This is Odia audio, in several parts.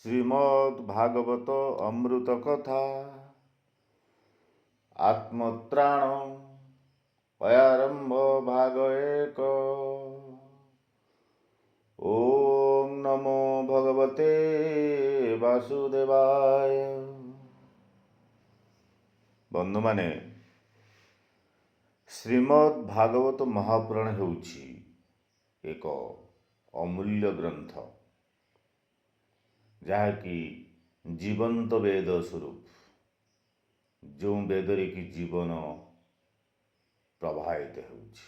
ଶ୍ରୀମଦ୍ ଭାଗବତ ଅମୃତ କଥା ଆତ୍ମତ୍ରାଣ ଅୟାରମ୍ଭ ଭାଗ ଏକ। ଓಂ ନମୋ ଭଗବତେ ବାସୁଦେବାୟ। ବନ୍ଧୁମାନେ, ଶ୍ରୀମଦ୍ ଭାଗବତ ମହାପୁରାଣ ହେଉଛି ଏକ ଅମୂଲ୍ୟ ଗ୍ରନ୍ଥ, ଯାହାକି ଜୀବନ୍ତ ବେଦ ସ୍ୱରୂପ, ଯେଉଁ ବେଦରେ କି ଜୀବନ ପ୍ରବାହିତ ହେଉଛି।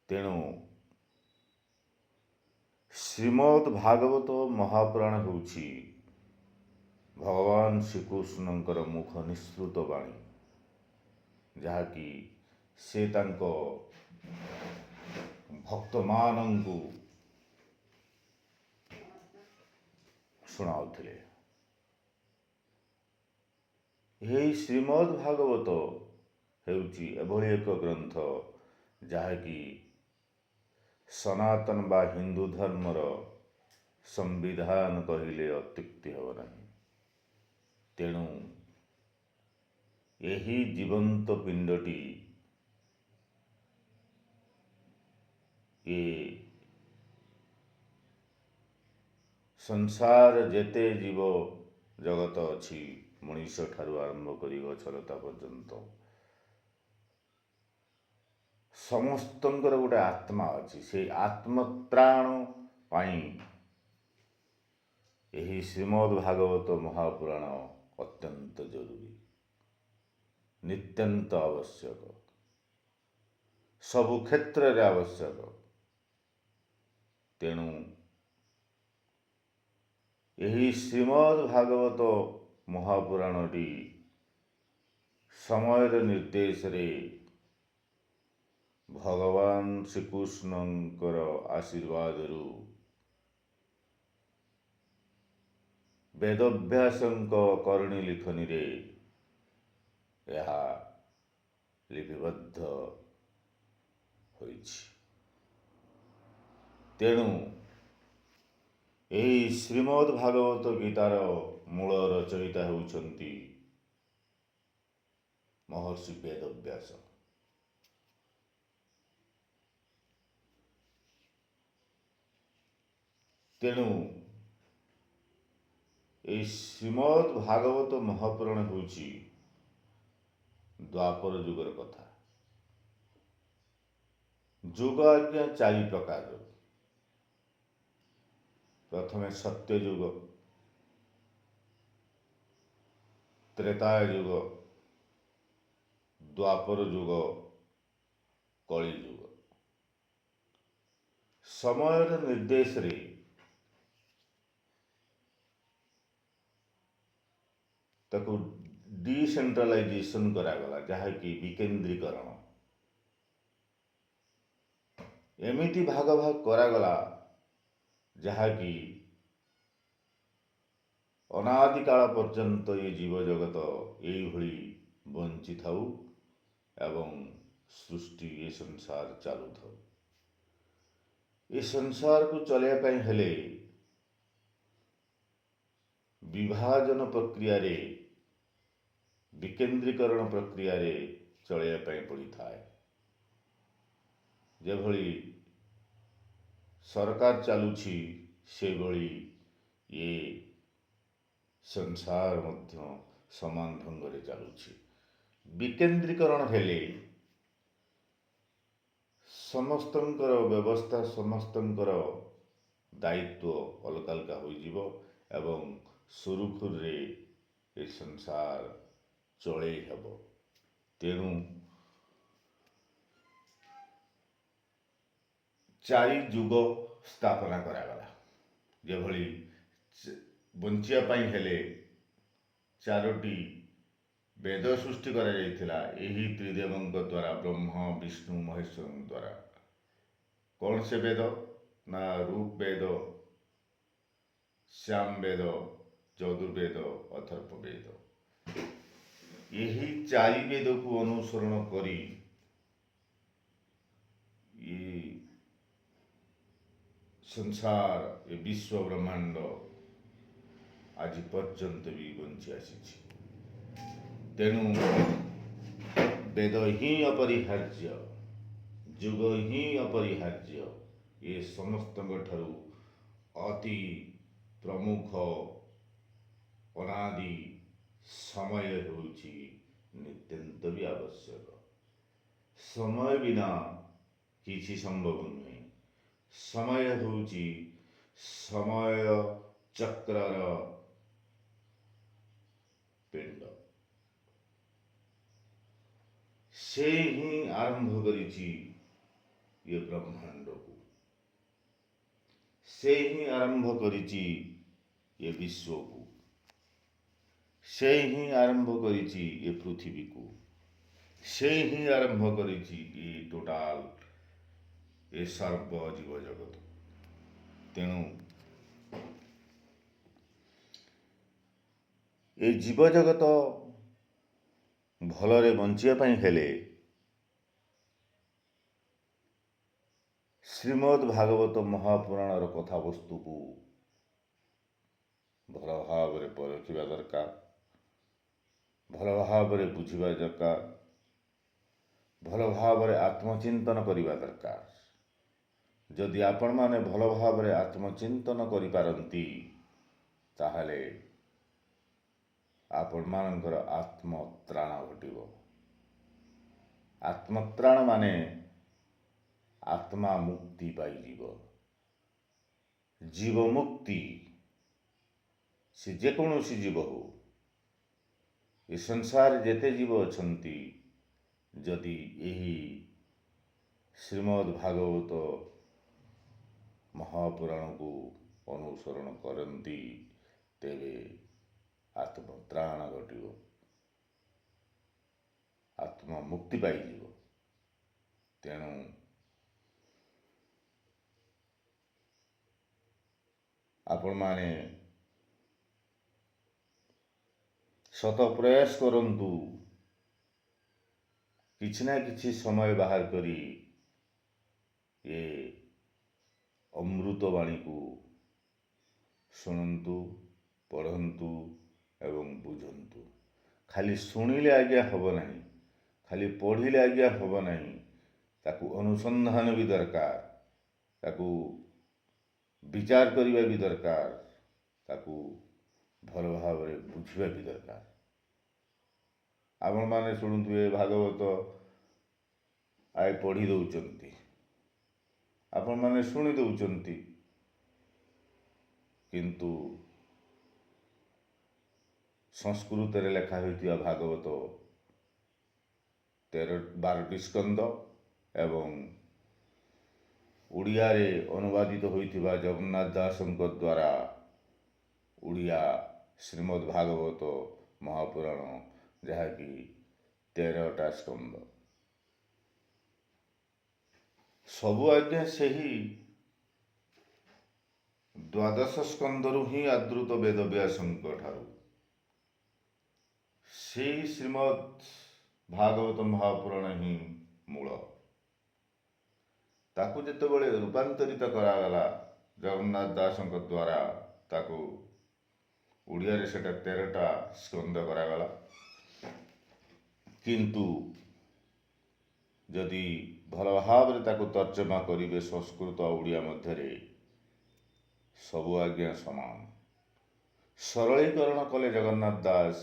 ତେଣୁ ଶ୍ରୀମଦ୍ ଭାଗବତ ମହାପୁରାଣ ହେଉଛି ଭଗବାନ ଶ୍ରୀକୃଷ୍ଣଙ୍କର ମୁଖ ନିଃସୃତ ବାଣୀ, ଯାହାକି ସେ ତାଙ୍କ ଭକ୍ତମାନଙ୍କୁ ଶୁଣାଉଥିଲେ। ଏହି ଶ୍ରୀମଦ୍ ଭାଗବତ ହେଉଛି ଏଭଳି ଏକ ଗ୍ରନ୍ଥ, ଯାହାକି ସନାତନ ବା ହିନ୍ଦୁ ଧର୍ମର ସମ୍ବିଧାନ କହିଲେ ଅତ୍ୟୁକ୍ତି ହେବ ନାହିଁ। ତେଣୁ ଏହି ଜୀବନ୍ତ ପିଣ୍ଡଟି ଏ ସଂସାର ଯେତେ ଜୀବ ଜଗତ ଅଛି, ମଣିଷ ଠାରୁ ଆରମ୍ଭ କରି ଗଛଲତା ପର୍ଯ୍ୟନ୍ତ ସମସ୍ତଙ୍କର ଗୋଟେ ଆତ୍ମା ଅଛି। ସେଇ ଆତ୍ମତ୍ରାଣ ପାଇଁ ଏହି ଶ୍ରୀମଦ୍ ଭାଗବତ ମହାପୁରାଣ ଅତ୍ୟନ୍ତ ଜରୁରୀ, ନିତ୍ୟନ୍ତ ଆବଶ୍ୟକ, ସବୁ କ୍ଷେତ୍ରରେ ଆବଶ୍ୟକ। ତେଣୁ ଏହି ଶ୍ରୀମଦ୍ ଭାଗବତ ମହାପୁରାଣଟି ସମୟର ନିର୍ଦ୍ଦେଶରେ ଭଗବାନ ଶ୍ରୀକୃଷ୍ଣଙ୍କର ଆଶୀର୍ବାଦରୁ ବେଦବ୍ୟାସଙ୍କ କରଣୀ ଲିଖନୀରେ ଏହା ଲିପିବଦ୍ଧ ହୋଇଛି। ତେଣୁ ଏହି ଶ୍ରୀମଦ୍ ଭାଗବତ ଗୀତାର ମୂଳ ରଚୟିତା ହେଉଛନ୍ତି ମହର୍ଷି ବେଦବ୍ୟାସ। ତେଣୁ ଏହି ଶ୍ରୀମଦ୍ ଭାଗବତ ମହାପୁରାଣ ହେଉଛି ଦ୍ୱାପର ଯୁଗର କଥା। ଯୁଗ ଆଜ୍ଞା ଚାରି ପ୍ରକାରର। ପ୍ରଥମେ ସତ୍ୟ ଯୁଗ, ତ୍ରେତାୟ ଯୁଗ, ଦ୍ୱାପର ଯୁଗ, କଳି ଯୁଗ। ସମୟର ନିର୍ଦ୍ଦେଶରେ ତାକୁ ଡିସେଣ୍ଟ୍ରାଲାଇଜେସନ କରାଗଲା, ଯାହାକି ବିକେନ୍ଦ୍ରୀକରଣ। ଏମିତି ଭାଗ ଭାଗ କରାଗଲା, ଯାହାକି ଅନାଦିକାଳ ପର୍ଯ୍ୟନ୍ତ ଏ ଜୀବଜଗତ ଏଇଭଳି ବଞ୍ଚିଥାଉ ଏବଂ ସୃଷ୍ଟି ଏ ସଂସାର ଚାଲୁଥାଉ। ଏ ସଂସାରକୁ ଚଳାଇବା ପାଇଁ ହେଲେ ବିଭାଜନ ପ୍ରକ୍ରିୟାରେ, ବିକେନ୍ଦ୍ରୀକରଣ ପ୍ରକ୍ରିୟାରେ ଚଳାଇବା ପାଇଁ ପଡ଼ିଥାଏ। ଯେଭଳି ସରକାର ଚାଲୁଛି, ସେଭଳି ଏ ସଂସାର ମଧ୍ୟ ସମାନ ଢଙ୍ଗରେ ଚାଲୁଛି। ବିକେନ୍ଦ୍ରୀକରଣ ହେଲେ ସମସ୍ତଙ୍କର ବ୍ୟବସ୍ଥା, ସମସ୍ତଙ୍କର ଦାୟିତ୍ୱ ଅଲଗା ଅଲଗା ହୋଇଯିବ ଏବଂ ସୁରୁଖୁରୁରେ ଏ ସଂସାର ଚଳେଇ ହେବ। ତେଣୁ ଚାରି ଯୁଗ ସ୍ଥାପନା କରାଗଲା। ଯେଭଳି ବଞ୍ଚିବା ପାଇଁ ହେଲେ ଚାରୋଟି ବେଦ ସୃଷ୍ଟି କରାଯାଇଥିଲା, ଏହି ତ୍ରିଦେବଙ୍କ ଦ୍ୱାରା, ବ୍ରହ୍ମ ବିଷ୍ଣୁ ମହେଶ୍ୱରଙ୍କ ଦ୍ୱାରା। କଣ ସେ ବେଦ? ନା ଋକ୍ ବେଦ, ସାମ ବେଦ, ଯଜୁର୍ବେଦ, ଅଥର୍ବ ବେଦ। ଏହି ଚାରି ବେଦକୁ ଅନୁସରଣ କରି ସଂସାର ଏ ବିଶ୍ୱ ବ୍ରହ୍ମାଣ୍ଡ ଆଜି ପର୍ଯ୍ୟନ୍ତ ବି ବଞ୍ଚି ଆସିଛି। ତେଣୁ ବେଦ ହିଁ ଅପରିହାର୍ଯ୍ୟ, ଯୁଗ ହିଁ ଅପରିହାର୍ଯ୍ୟ। ଏ ସମସ୍ତଙ୍କ ଠାରୁ ଅତି ପ୍ରମୁଖ ଅନାଦି ସମୟ ହେଉଛି ନିତ୍ୟାନ୍ତ ବି ଆବଶ୍ୟକ। ସମୟ ବିନା କିଛି ସମ୍ଭବ ନୁହେଁ। ସମୟ ହେଉଛି ସମୟ ଚକ୍ରର ପିଣ୍ଡ। ସେ ହିଁ ଆରମ୍ଭ କରିଛି ଏ ବ୍ରହ୍ମାଣ୍ଡକୁ, ସେ ହିଁ ଆରମ୍ଭ କରିଛି ଏ ବିଶ୍ୱକୁ, ସେ ହିଁ ଆରମ୍ଭ କରିଛି ଏ ପୃଥିବୀକୁ, ସେ ହିଁ ଆରମ୍ଭ କରିଛି ଏ ଟୋଟାଲ ଏ ସର୍ବ ଜୀବ ଜଗତ। ତେଣୁ ଏ ଜୀବ ଜଗତ ଭଲରେ ବଞ୍ଚିବା ପାଇଁ ହେଲେ ଶ୍ରୀମଦ୍ ଭାଗବତ ମହାପୁରାଣର କଥାବସ୍ତୁକୁ ଭଲ ଭାବରେ ପରଖିବା ଦରକାର, ଭଲ ଭାବରେ ବୁଝିବା ଦରକାର, ଭଲ ଭାବରେ ଆତ୍ମଚିନ୍ତନ କରିବା ଦରକାର। ଯଦି ଆପଣମାନେ ଭଲ ଭାବରେ ଆତ୍ମଚିନ୍ତନ କରିପାରନ୍ତି, ତାହେଲେ ଆପଣମାନଙ୍କର ଆତ୍ମତ୍ରାଣ ଘଟିବ। ଆତ୍ମତ୍ରାଣ ମାନେ ଆତ୍ମା ମୁକ୍ତି ପାଇଯିବ। ଜୀବ ମୁକ୍ତି, ସେ ଯେକୌଣସି ଜୀବ ହଉ, ଏ ସଂସାରରେ ଯେତେ ଜୀବ ଅଛନ୍ତି, ଯଦି ଏହି ଶ୍ରୀମଦ୍ ଭାଗବତ ମହାପୁରାଣକୁ ଅନୁସରଣ କରନ୍ତି, ତେବେ ଆତ୍ମତ୍ରାଣ ଘଟିବ, ଆତ୍ମା ମୁକ୍ତି ପାଇଯିବ। ତେଣୁ ଆପଣମାନେ ଶତ ପ୍ରୟାସ କରନ୍ତୁ, କିଛି ନା କିଛି ସମୟ ବାହାର କରି ଏ ଅମୃତବାଣୀକୁ ଶୁଣନ୍ତୁ, ପଢ଼ନ୍ତୁ ଏବଂ ବୁଝନ୍ତୁ। ଖାଲି ଶୁଣିଲେ ଆଜ୍ଞା ହେବ ନାହିଁ, ଖାଲି ପଢ଼ିଲେ ଆଜ୍ଞା ହେବ ନାହିଁ, ତାକୁ ଅନୁସନ୍ଧାନ ବି ଦରକାର, ତାକୁ ବିଚାର କରିବା ବି ଦରକାର, ତାକୁ ଭଲ ଭାବରେ ବୁଝିବା ବି ଦରକାର। ଆପଣମାନେ ଶୁଣୁଥିବେ ଭାଗବତ ଆଏ ପଢ଼ି ଦେଉଛନ୍ତି, ଆପଣମାନେ ଶୁଣି ଦେଉଛନ୍ତି, କିନ୍ତୁ ସଂସ୍କୃତରେ ଲେଖା ହୋଇଥିବା ଭାଗବତ 12ଟି ସ୍କନ୍ଧ ଏବଂ ଓଡ଼ିଆରେ ଅନୁବାଦିତ ହୋଇଥିବା ଜଗନ୍ନାଥ ଦାସଙ୍କ ଦ୍ୱାରା ଓଡ଼ିଆ ଶ୍ରୀମଦ୍ ଭାଗବତ ମହାପୁରାଣ, ଯାହାକି 13ଟା ସ୍କନ୍ଧ। ସବୁ ଆଜ୍ଞା ସେହି ଦ୍ୱାଦଶ ସ୍କନ୍ଧରୁ ହିଁ ଆଦୃତ ବେଦବ୍ୟାସଙ୍କ ଠାରୁ। ସେହି ଶ୍ରୀମଦ୍ ଭାଗବତ ମହାପୁରାଣ ହିଁ ମୂଳ। ତାକୁ ଯେତେବେଳେ ରୂପାନ୍ତରିତ କରାଗଲା ଜଗନ୍ନାଥ ଦାସଙ୍କ ଦ୍ୱାରା, ତାକୁ ଓଡ଼ିଆରେ ସେଟା 13ଟା ସ୍କନ୍ଧ କରାଗଲା। କିନ୍ତୁ ଯଦି ଭଲ ଭାବରେ ତାକୁ ତର୍ଜମା କରିବେ ସଂସ୍କୃତ ଓଡ଼ିଆ ମଧ୍ୟରେ, ସବୁ ଆଜ୍ଞା ସମାନ। ସରଳୀକରଣ କଲେ ଜଗନ୍ନାଥ ଦାସ,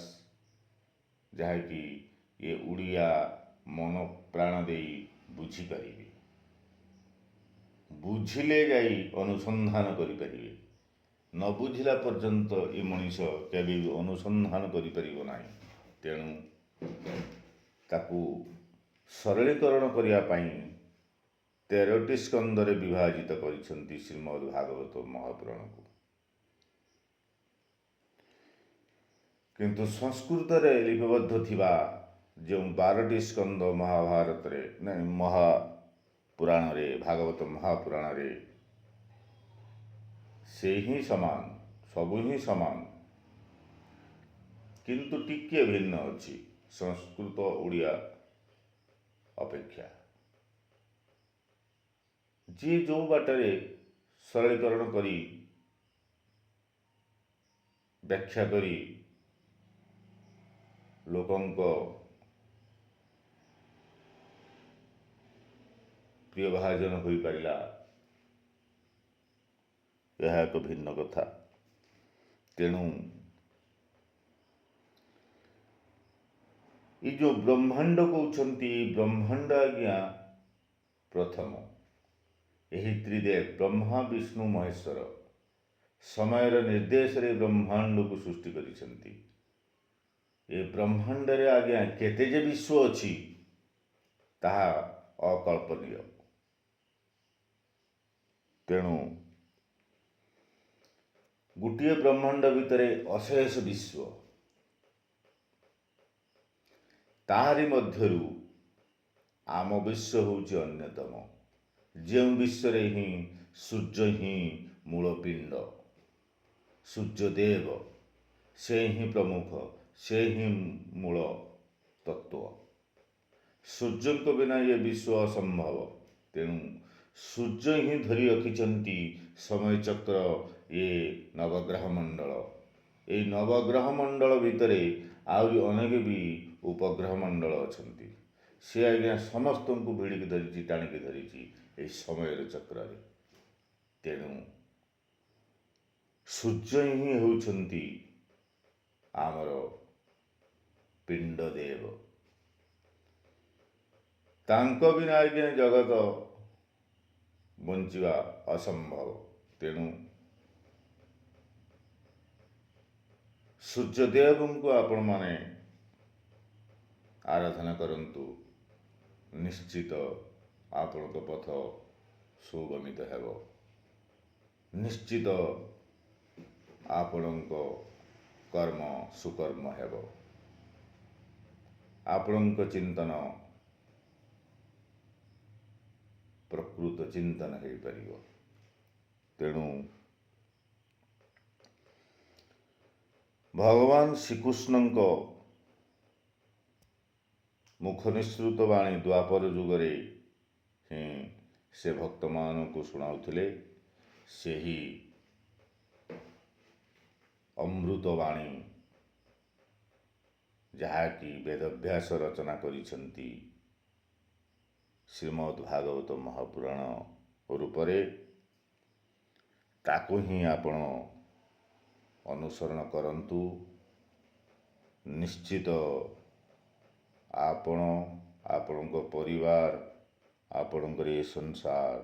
ଯାହାକି ଏ ଓଡ଼ିଆ ମନ ପ୍ରାଣ ଦେଇ ବୁଝିପାରିବେ, ବୁଝିଲେ ଯାଇ ଅନୁସନ୍ଧାନ କରିପାରିବେ। ନ ବୁଝିଲା ପର୍ଯ୍ୟନ୍ତ ଏ ମଣିଷ କେବେ ବି ଅନୁସନ୍ଧାନ କରିପାରିବ ନାହିଁ। ତେଣୁ ତାକୁ ସରଳୀକରଣ କରିବା ପାଇଁ 13ଟି ସ୍କନ୍ଧରେ ବିଭାଜିତ କରିଛନ୍ତି ଶ୍ରୀମଦ୍ ଭାଗବତ ମହାପୁରାଣକୁ। କିନ୍ତୁ ସଂସ୍କୃତରେ ଲିପିବଦ୍ଧ ଥିବା ଯେଉଁ 12ଟି ସ୍କନ୍ଧ ମହାଭାରତରେ ମହାପୁରାଣରେ, ଭାଗବତ ମହାପୁରାଣରେ, ସେ ହିଁ ସମାନ, ସବୁ ହିଁ ସମାନ, କିନ୍ତୁ ଟିକିଏ ଭିନ୍ନ ଅଛି ସଂସ୍କୃତ ଓଡ଼ିଆ ଅପେକ୍ଷା। ଯିଏ ଯେଉଁ ବାଟରେ ସରଳୀକରଣ କରି ବ୍ୟାଖ୍ୟା କରି ଲୋକଙ୍କ ପ୍ରିୟ ଭାଜନ ହୋଇପାରିଲା, ଏହା ଏକ ଭିନ୍ନ କଥା। ତେଣୁ ଏ ଯେଉଁ ବ୍ରହ୍ମାଣ୍ଡ କହୁଛନ୍ତି, ବ୍ରହ୍ମାଣ୍ଡ ଆଜ୍ଞା ପ୍ରଥମ। ଏହି ତ୍ରିଦେବ ବ୍ରହ୍ମା ବିଷ୍ଣୁ ମହେଶ୍ୱର ସମୟର ନିର୍ଦ୍ଦେଶରେ ବ୍ରହ୍ମାଣ୍ଡକୁ ସୃଷ୍ଟି କରିଛନ୍ତି। ଏ ବ୍ରହ୍ମାଣ୍ଡରେ ଆଜ୍ଞା କେତେ ଯେ ବିଶ୍ୱ ଅଛି ତାହା ଅକଳ୍ପନୀୟ। ତେଣୁ ଗୋଟିଏ ବ୍ରହ୍ମାଣ୍ଡ ଭିତରେ ଅଶେଷ ବିଶ୍ୱ, ତାହାରି ମଧ୍ୟରୁ ଆମ ବିଶ୍ୱ ହେଉଛି ଅନ୍ୟତମ, ଯେଉଁ ବିଶ୍ୱରେ ହିଁ ସୂର୍ଯ୍ୟ ହିଁ ମୂଳ ପିଣ୍ଡ, ସୂର୍ଯ୍ୟଦେବ ସେ ହିଁ ପ୍ରମୁଖ, ସେ ହିଁ ମୂଳ ତତ୍ତ୍ୱ। ସୂର୍ଯ୍ୟଙ୍କ ବିନା ଏ ବିଶ୍ୱ ଅସମ୍ଭବ। ତେଣୁ ସୂର୍ଯ୍ୟ ହିଁ ଧରି ରଖିଛନ୍ତି ସମୟଚକ୍ର, ଏ ନବଗ୍ରହ ମଣ୍ଡଳ। ଏହି ନବଗ୍ରହ ମଣ୍ଡଳ ଭିତରେ ଆହୁରି ଅନେକ ବି ଉପଗ୍ରହ ମଣ୍ଡଳ ଅଛନ୍ତି। ସେ ଆଜ୍ଞା ସମସ୍ତଙ୍କୁ ଭିଡ଼ିକି ଧରିଛି, ଟାଣିକି ଧରିଛି ଏହି ସମୟର ଚକ୍ରରେ। ତେଣୁ ସୂର୍ଯ୍ୟ ହିଁ ହେଉଛନ୍ତି ଆମର ପିଣ୍ଡ ଦେବ। ତାଙ୍କ ବିନା ଆଜ୍ଞା ଜଗତ ବଞ୍ଚିବା ଅସମ୍ଭବ। ତେଣୁ ସୂର୍ଯ୍ୟଦେବଙ୍କୁ ଆପଣମାନେ ଆରାଧନା କରନ୍ତୁ, ନିଶ୍ଚିତ ଆପଣଙ୍କ ପଥ ସୁଗମିତ ହେବ। ନିଶ୍ଚିତ ଆପଣଙ୍କ କର୍ମ ସୁକର୍ମ ହେବ। ଆପଣଙ୍କ ଚିନ୍ତନ ପ୍ରକୃତ ଚିନ୍ତନ ହୋଇପାରିବ। ତେଣୁ ଭଗବାନ ଶ୍ରୀକୃଷ୍ଣଙ୍କ ମୁଖ ନିଃସୃତ ବାଣୀ ଦ୍ୱାପର ଯୁଗରେ ହିଁ ସେ ଭକ୍ତମାନଙ୍କୁ ଶୁଣାଉଥିଲେ। ସେହି ଅମୃତ ବାଣୀ ଯାହାକି ବେଦବ୍ୟାସ ରଚନା କରିଛନ୍ତି ଶ୍ରୀମଦ୍ ଭାଗବତ ମହାପୁରାଣ ରୂପରେ, ତାକୁ ହିଁ ଆପଣ ଅନୁସରଣ କରନ୍ତୁ। ନିଶ୍ଚିତ ଆପଣ, ଆପଣଙ୍କ ପରିବାର, ଆପଣଙ୍କର ଏ ସଂସାର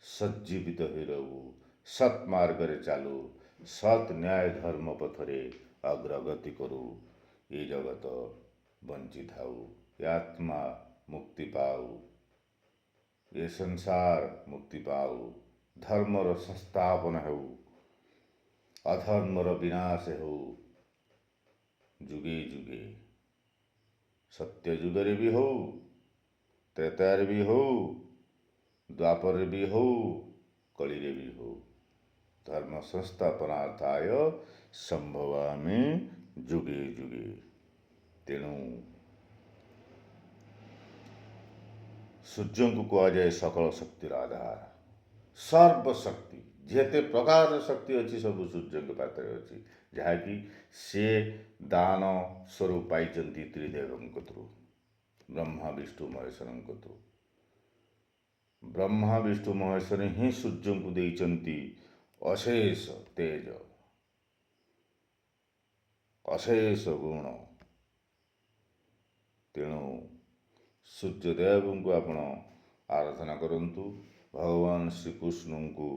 ସଜ୍ଜୀବିତ ହୋଇ ରହୁ, ସତ୍ ମାର୍ଗରେ ଚାଲୁ, ସତ୍ ନ୍ୟାୟ ଧର୍ମ ପଥରେ ଅଗ୍ରଗତି କରୁ, ଏ ଜଗତ ବଞ୍ଚିଥାଉ, ଏ ଆତ୍ମା ମୁକ୍ତି ପାଉ, ଏ ସଂସାର ମୁକ୍ତି ପାଉ, ଧର୍ମର ସଂସ୍ଥାପନ ହେଉ, ଅଧର୍ମର ବିନାଶ ହେଉ, ଯୁଗେ ଯୁଗେ ସତ୍ୟ ଯୁଗରେ ବି ହଉ, ତ୍ରେତାରେ ବି ହଉ, ଦ୍ୱାପରରେ ବି ହଉ, କଳିରେ ବି ହଉ, ଧର୍ମ ସଂସ୍ଥାପନାର୍ଥାୟ ସମ୍ଭବାମି ଯୁଗେ ଯୁଗେ। ତେଣୁ ସୂର୍ଯ୍ୟଙ୍କୁ କୁହାଯାଏ ସକଳ ଶକ୍ତିର ଆଧାର, ସର୍ବଶକ୍ତି। ଯେତେ ପ୍ରକାରର ଶକ୍ତି ଅଛି ସବୁ ସୂର୍ଯ୍ୟଙ୍କ ପାଖରେ ଅଛି, ଯାହାକି ସେ ଦାନ ସ୍ୱରୂପ ପାଇଛନ୍ତି ତ୍ରିଦେବଙ୍କ ଥ୍ରୁ, ବ୍ରହ୍ମା ବିଷ୍ଣୁ ମହେଶ୍ୱରଙ୍କ ଥ୍ରୁ। ବ୍ରହ୍ମା ବିଷ୍ଣୁ ମହେଶ୍ୱର ହିଁ ସୂର୍ଯ୍ୟଙ୍କୁ ଦେଇଛନ୍ତି ଅଶେଷ ତେଜ, ଅଶେଷ ଗୁଣ। ତେଣୁ ସୂର୍ଯ୍ୟଦେବଙ୍କୁ ଆପଣ ଆରାଧନା କରନ୍ତୁ। ଭଗବାନ ଶ୍ରୀକୃଷ୍ଣଙ୍କୁ